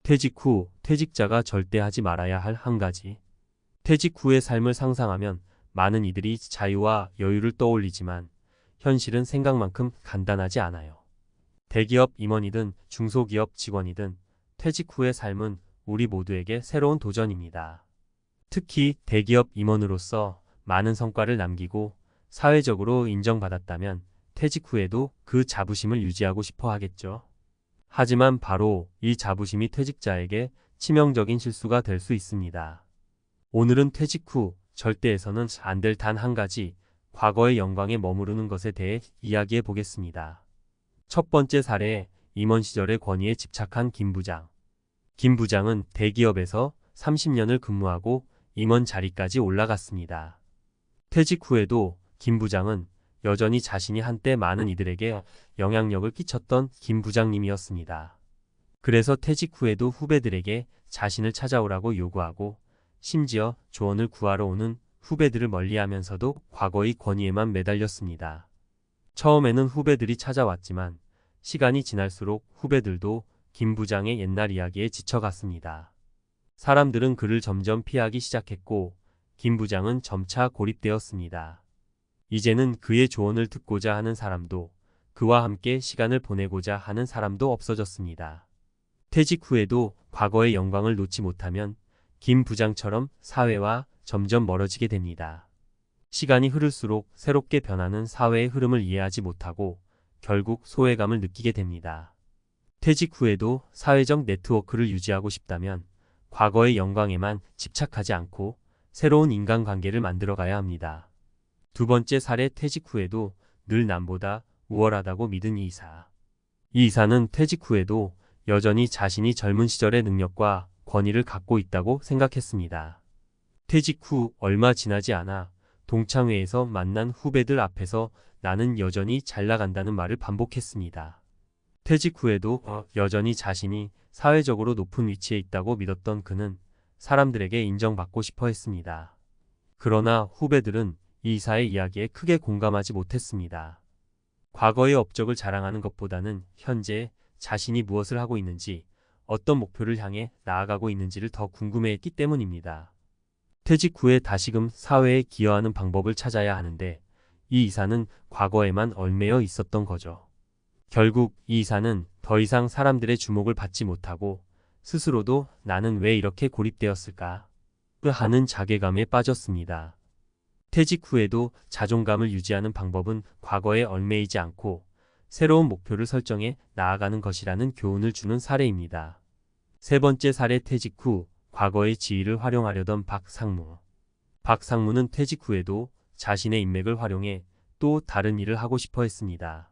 퇴직 후 퇴직자가 절대 하지 말아야 할 한 가지. 퇴직 후의 삶을 상상하면 많은 이들이 자유와 여유를 떠올리지만 현실은 생각만큼 간단하지 않아요. 대기업 임원이든 중소기업 직원이든 퇴직 후의 삶은 우리 모두에게 새로운 도전입니다. 특히 대기업 임원으로서 많은 성과를 남기고 사회적으로 인정받았다면 퇴직 후에도 그 자부심을 유지하고 싶어 하겠죠. 하지만 바로 이 자부심이 퇴직자에게 치명적인 실수가 될 수 있습니다. 오늘은 퇴직 후 절대 해서는 안 될 단 한 가지, 과거의 영광에 머무르는 것에 대해 이야기해 보겠습니다. 첫 번째 사례, 임원 시절의 권위에 집착한 김 부장. 김 부장은 대기업에서 30년을 근무하고 임원 자리까지 올라갔습니다. 퇴직 후에도 김 부장은 여전히 자신이 한때 많은 이들에게 영향력을 끼쳤던 김 부장님이었습니다. 그래서 퇴직 후에도 후배들에게 자신을 찾아오라고 요구하고 심지어 조언을 구하러 오는 후배들을 멀리하면서도 과거의 권위에만 매달렸습니다. 처음에는 후배들이 찾아왔지만 시간이 지날수록 후배들도 김 부장의 옛날 이야기에 지쳐갔습니다. 사람들은 그를 점점 피하기 시작했고 김 부장은 점차 고립되었습니다. 이제는 그의 조언을 듣고자 하는 사람도 그와 함께 시간을 보내고자 하는 사람도 없어졌습니다. 퇴직 후에도 과거의 영광을 놓지 못하면 김 부장처럼 사회와 점점 멀어지게 됩니다. 시간이 흐를수록 새롭게 변하는 사회의 흐름을 이해하지 못하고 결국 소외감을 느끼게 됩니다. 퇴직 후에도 사회적 네트워크를 유지하고 싶다면 과거의 영광에만 집착하지 않고 새로운 인간관계를 만들어가야 합니다. 두 번째 사례, 퇴직 후에도 늘 남보다 우월하다고 믿은 이사. 이 이사는 퇴직 후에도 여전히 자신이 젊은 시절의 능력과 권위를 갖고 있다고 생각했습니다. 퇴직 후 얼마 지나지 않아 동창회에서 만난 후배들 앞에서 나는 여전히 잘 나간다는 말을 반복했습니다. 퇴직 후에도 여전히 자신이 사회적으로 높은 위치에 있다고 믿었던 그는 사람들에게 인정받고 싶어 했습니다. 그러나 후배들은 이 이사의 이야기에 크게 공감하지 못했습니다. 과거의 업적을 자랑하는 것보다는 현재 자신이 무엇을 하고 있는지, 어떤 목표를 향해 나아가고 있는지를 더 궁금해했기 때문입니다. 퇴직 후에 다시금 사회에 기여하는 방법을 찾아야 하는데 이 이사는 과거에만 얽매여 있었던 거죠. 결국 이 이사는 더 이상 사람들의 주목을 받지 못하고 스스로도 나는 왜 이렇게 고립되었을까 하는 자괴감에 빠졌습니다. 퇴직 후에도 자존감을 유지하는 방법은 과거에 얽매이지 않고 새로운 목표를 설정해 나아가는 것이라는 교훈을 주는 사례입니다. 세 번째 사례, 퇴직 후 과거의 지위를 활용하려던 박상무. 박상무는 퇴직 후에도 자신의 인맥을 활용해 또 다른 일을 하고 싶어 했습니다.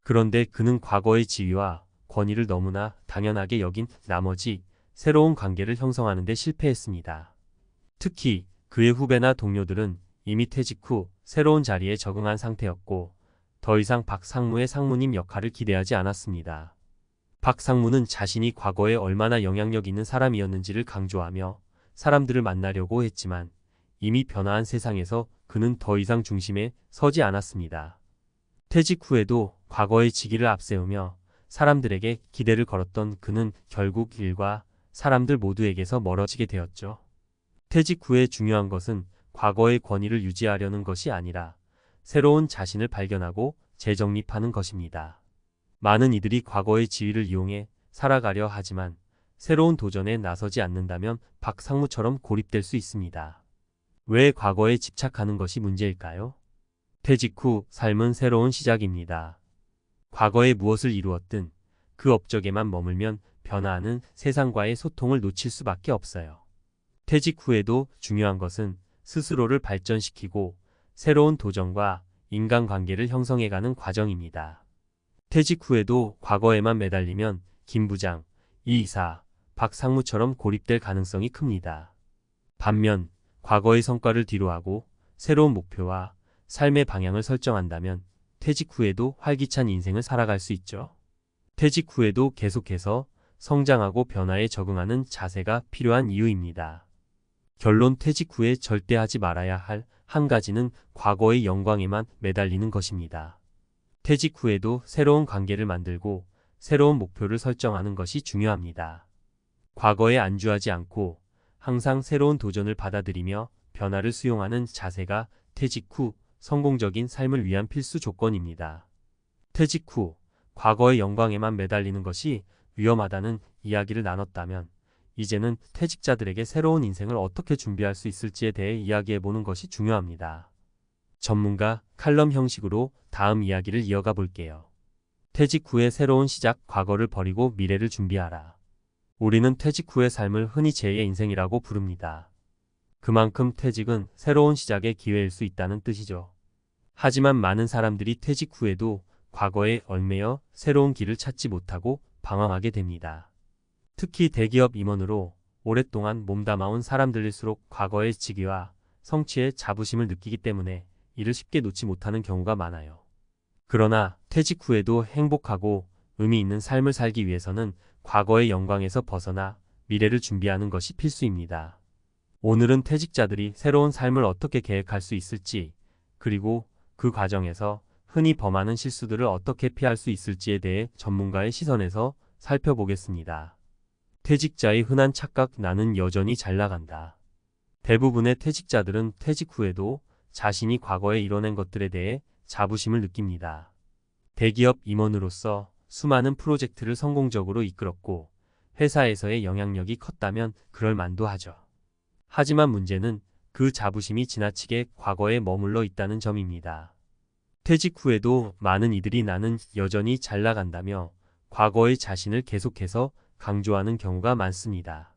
그런데 그는 과거의 지위와 권위를 너무나 당연하게 여긴 나머지 새로운 관계를 형성하는 데 실패했습니다. 특히 그의 후배나 동료들은 이미 퇴직 후 새로운 자리에 적응한 상태였고 더 이상 박상무의 상무님 역할을 기대하지 않았습니다. 박상무는 자신이 과거에 얼마나 영향력 있는 사람이었는지를 강조하며 사람들을 만나려고 했지만 이미 변화한 세상에서 그는 더 이상 중심에 서지 않았습니다. 퇴직 후에도 과거의 직위를 앞세우며 사람들에게 기대를 걸었던 그는 결국 일과 사람들 모두에게서 멀어지게 되었죠. 퇴직 후에 중요한 것은 과거의 권위를 유지하려는 것이 아니라 새로운 자신을 발견하고 재정립하는 것입니다. 많은 이들이 과거의 지위를 이용해 살아가려 하지만 새로운 도전에 나서지 않는다면 박상무처럼 고립될 수 있습니다. 왜 과거에 집착하는 것이 문제일까요? 퇴직 후 삶은 새로운 시작입니다. 과거에 무엇을 이루었든 그 업적에만 머물면 변화하는 세상과의 소통을 놓칠 수밖에 없어요. 퇴직 후에도 중요한 것은 스스로를 발전시키고 새로운 도전과 인간관계를 형성해가는 과정입니다. 퇴직 후에도 과거에만 매달리면 김 부장, 이 이사, 박상무처럼 고립될 가능성이 큽니다. 반면 과거의 성과를 뒤로하고 새로운 목표와 삶의 방향을 설정한다면 퇴직 후에도 활기찬 인생을 살아갈 수 있죠. 퇴직 후에도 계속해서 성장하고 변화에 적응하는 자세가 필요한 이유입니다. 결론, 퇴직 후에 절대 하지 말아야 할 한 가지는 과거의 영광에만 매달리는 것입니다. 퇴직 후에도 새로운 관계를 만들고 새로운 목표를 설정하는 것이 중요합니다. 과거에 안주하지 않고 항상 새로운 도전을 받아들이며 변화를 수용하는 자세가 퇴직 후 성공적인 삶을 위한 필수 조건입니다. 퇴직 후 과거의 영광에만 매달리는 것이 위험하다는 이야기를 나눴다면, 이제는 퇴직자들에게 새로운 인생을 어떻게 준비할 수 있을지에 대해 이야기해보는 것이 중요합니다. 전문가 칼럼 형식으로 다음 이야기를 이어가 볼게요. 퇴직 후의 새로운 시작, 과거를 버리고 미래를 준비하라. 우리는 퇴직 후의 삶을 흔히 제2의 인생이라고 부릅니다. 그만큼 퇴직은 새로운 시작의 기회일 수 있다는 뜻이죠. 하지만 많은 사람들이 퇴직 후에도 과거에 얽매여 새로운 길을 찾지 못하고 방황하게 됩니다. 특히 대기업 임원으로 오랫동안 몸담아온 사람들일수록 과거의 직위와 성취에 자부심을 느끼기 때문에 이를 쉽게 놓지 못하는 경우가 많아요. 그러나 퇴직 후에도 행복하고 의미 있는 삶을 살기 위해서는 과거의 영광에서 벗어나 미래를 준비하는 것이 필수입니다. 오늘은 퇴직자들이 새로운 삶을 어떻게 계획할 수 있을지, 그리고 그 과정에서 흔히 범하는 실수들을 어떻게 피할 수 있을지에 대해 전문가의 시선에서 살펴보겠습니다. 퇴직자의 흔한 착각, 나는 여전히 잘 나간다. 대부분의 퇴직자들은 퇴직 후에도 자신이 과거에 이뤄낸 것들에 대해 자부심을 느낍니다. 대기업 임원으로서 수많은 프로젝트를 성공적으로 이끌었고 회사에서의 영향력이 컸다면 그럴 만도 하죠. 하지만 문제는 그 자부심이 지나치게 과거에 머물러 있다는 점입니다. 퇴직 후에도 많은 이들이 나는 여전히 잘 나간다며 과거의 자신을 계속해서 강조하는 경우가 많습니다.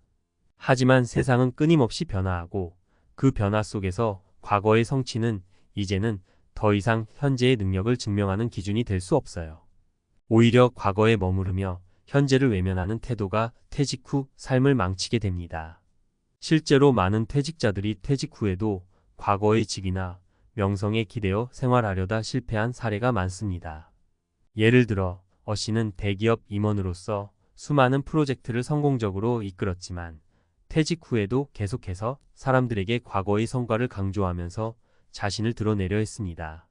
하지만 세상은 끊임없이 변화하고 그 변화 속에서 과거의 성취는 이제는 더 이상 현재의 능력을 증명하는 기준이 될 수 없어요. 오히려 과거에 머무르며 현재를 외면하는 태도가 퇴직 후 삶을 망치게 됩니다. 실제로 많은 퇴직자들이 퇴직 후에도 과거의 직위나 명성에 기대어 생활하려다 실패한 사례가 많습니다. 예를 들어 어 씨는 대기업 임원으로서 수많은 프로젝트를 성공적으로 이끌었지만 퇴직 후에도 계속해서 사람들에게 과거의 성과를 강조하면서 자신을 드러내려 했습니다.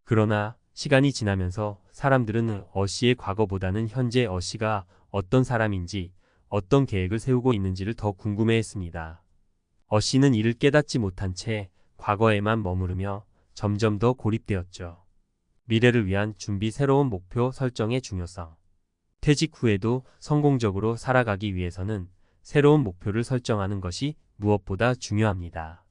그러나 시간이 지나면서 사람들은 어 씨의 과거보다는 현재 어 씨가 어떤 사람인지, 어떤 계획을 세우고 있는지를 더 궁금해했습니다. 어 씨는 이를 깨닫지 못한 채 과거에만 머무르며 점점 더 고립되었죠. 미래를 위한 준비, 새로운 목표 설정의 중요성. 퇴직 후에도 성공적으로 살아가기 위해서는 새로운 목표를 설정하는 것이 무엇보다 중요합니다.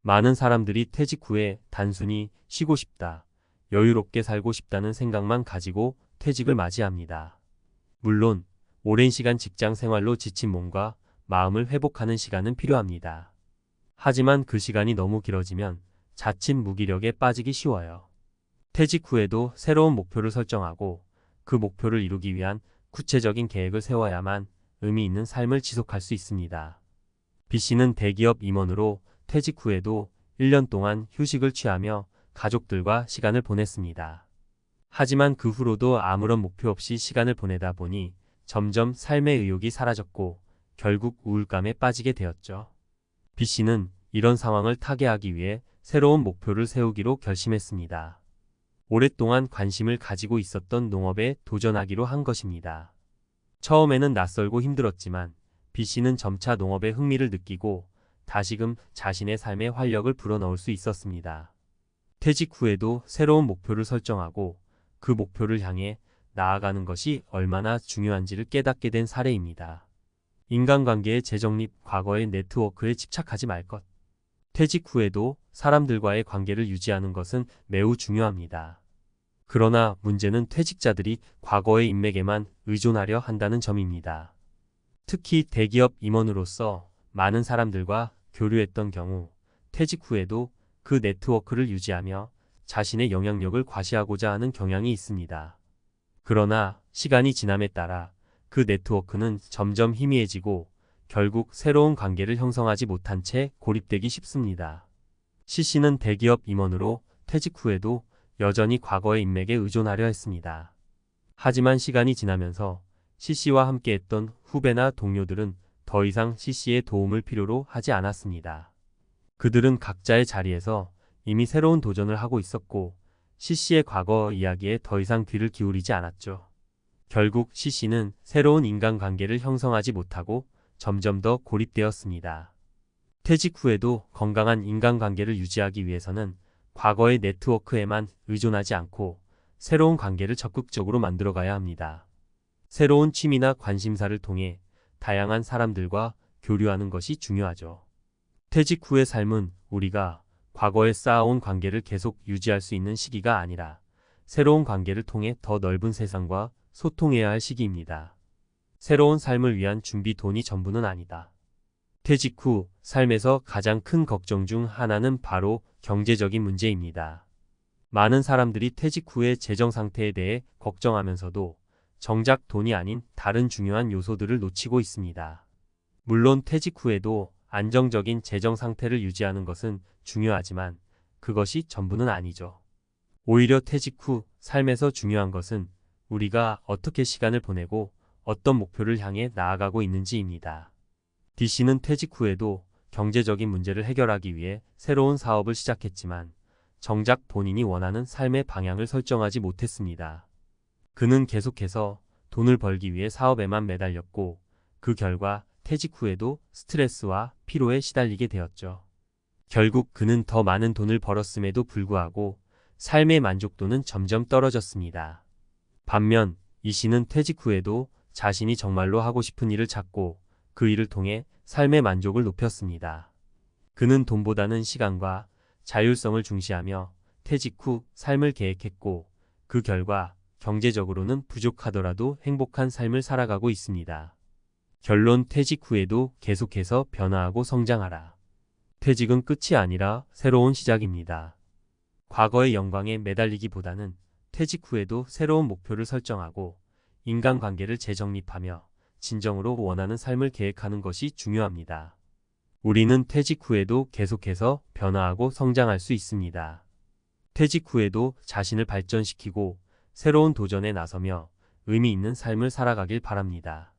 많은 사람들이 퇴직 후에 단순히 쉬고 싶다, 여유롭게 살고 싶다는 생각만 가지고 퇴직을 맞이합니다. 물론 오랜 시간 직장 생활로 지친 몸과 마음을 회복하는 시간은 필요합니다. 하지만 그 시간이 너무 길어지면 자칫 무기력에 빠지기 쉬워요. 퇴직 후에도 새로운 목표를 설정하고 그 목표를 이루기 위한 구체적인 계획을 세워야만 의미 있는 삶을 지속할 수 있습니다. B 씨는 대기업 임원으로 퇴직 후에도 1년 동안 휴식을 취하며 가족들과 시간을 보냈습니다. 하지만 그 후로도 아무런 목표 없이 시간을 보내다 보니 점점 삶의 의욕이 사라졌고 결국 우울감에 빠지게 되었죠. B 씨는 이런 상황을 타개하기 위해 새로운 목표를 세우기로 결심했습니다. 오랫동안 관심을 가지고 있었던 농업에 도전하기로 한 것입니다. 처음에는 낯설고 힘들었지만 B 씨는 점차 농업에 흥미를 느끼고 다시금 자신의 삶에 활력을 불어넣을 수 있었습니다. 퇴직 후에도 새로운 목표를 설정하고 그 목표를 향해 나아가는 것이 얼마나 중요한지를 깨닫게 된 사례입니다. 인간관계의 재정립, 과거의 네트워크에 집착하지 말 것. 퇴직 후에도 사람들과의 관계를 유지하는 것은 매우 중요합니다. 그러나 문제는 퇴직자들이 과거의 인맥에만 의존하려 한다는 점입니다. 특히 대기업 임원으로서 많은 사람들과 교류했던 경우 퇴직 후에도 그 네트워크를 유지하며 자신의 영향력을 과시하고자 하는 경향이 있습니다. 그러나 시간이 지남에 따라 그 네트워크는 점점 희미해지고 결국 새로운 관계를 형성하지 못한 채 고립되기 쉽습니다. C 씨는 대기업 임원으로 퇴직 후에도 여전히 과거의 인맥에 의존하려 했습니다. 하지만 시간이 지나면서 C 씨와 함께했던 후배나 동료들은 더 이상 C 씨의 도움을 필요로 하지 않았습니다. 그들은 각자의 자리에서 이미 새로운 도전을 하고 있었고 C 씨의 과거 이야기에 더 이상 귀를 기울이지 않았죠. 결국 C 씨는 새로운 인간관계를 형성하지 못하고 점점 더 고립되었습니다. 퇴직 후에도 건강한 인간관계를 유지하기 위해서는 과거의 네트워크에만 의존하지 않고 새로운 관계를 적극적으로 만들어가야 합니다. 새로운 취미나 관심사를 통해 다양한 사람들과 교류하는 것이 중요하죠. 퇴직 후의 삶은 우리가 과거에 쌓아온 관계를 계속 유지할 수 있는 시기가 아니라 새로운 관계를 통해 더 넓은 세상과 소통해야 할 시기입니다. 새로운 삶을 위한 준비 돈이 전부는 아니다. 퇴직 후 삶에서 가장 큰 걱정 중 하나는 바로 경제적인 문제입니다. 많은 사람들이 퇴직 후의 재정 상태에 대해 걱정하면서도 정작 돈이 아닌 다른 중요한 요소들을 놓치고 있습니다. 물론 퇴직 후에도 안정적인 재정 상태를 유지하는 것은 중요하지만 그것이 전부는 아니죠. 오히려 퇴직 후 삶에서 중요한 것은 우리가 어떻게 시간을 보내고 어떤 목표를 향해 나아가고 있는지입니다. D씨는 퇴직 후에도 경제적인 문제를 해결하기 위해 새로운 사업을 시작했지만 정작 본인이 원하는 삶의 방향을 설정하지 못했습니다. 그는 계속해서 돈을 벌기 위해 사업에만 매달렸고 그 결과 퇴직 후에도 스트레스와 피로에 시달리게 되었죠. 결국 그는 더 많은 돈을 벌었음에도 불구하고 삶의 만족도는 점점 떨어졌습니다. 반면 E씨는 퇴직 후에도 자신이 정말로 하고 싶은 일을 찾고 그 일을 통해 삶의 만족을 높였습니다. 그는 돈보다는 시간과 자율성을 중시하며 퇴직 후 삶을 계획했고 그 결과 경제적으로는 부족하더라도 행복한 삶을 살아가고 있습니다. 결론 퇴직 후에도 계속해서 변화하고 성장하라. 퇴직은 끝이 아니라 새로운 시작입니다. 과거의 영광에 매달리기보다는 퇴직 후에도 새로운 목표를 설정하고 인간관계를 재정립하며 진정으로 원하는 삶을 계획하는 것이 중요합니다. 우리는 퇴직 후에도 계속해서 변화하고 성장할 수 있습니다. 퇴직 후에도 자신을 발전시키고 새로운 도전에 나서며 의미 있는 삶을 살아가길 바랍니다.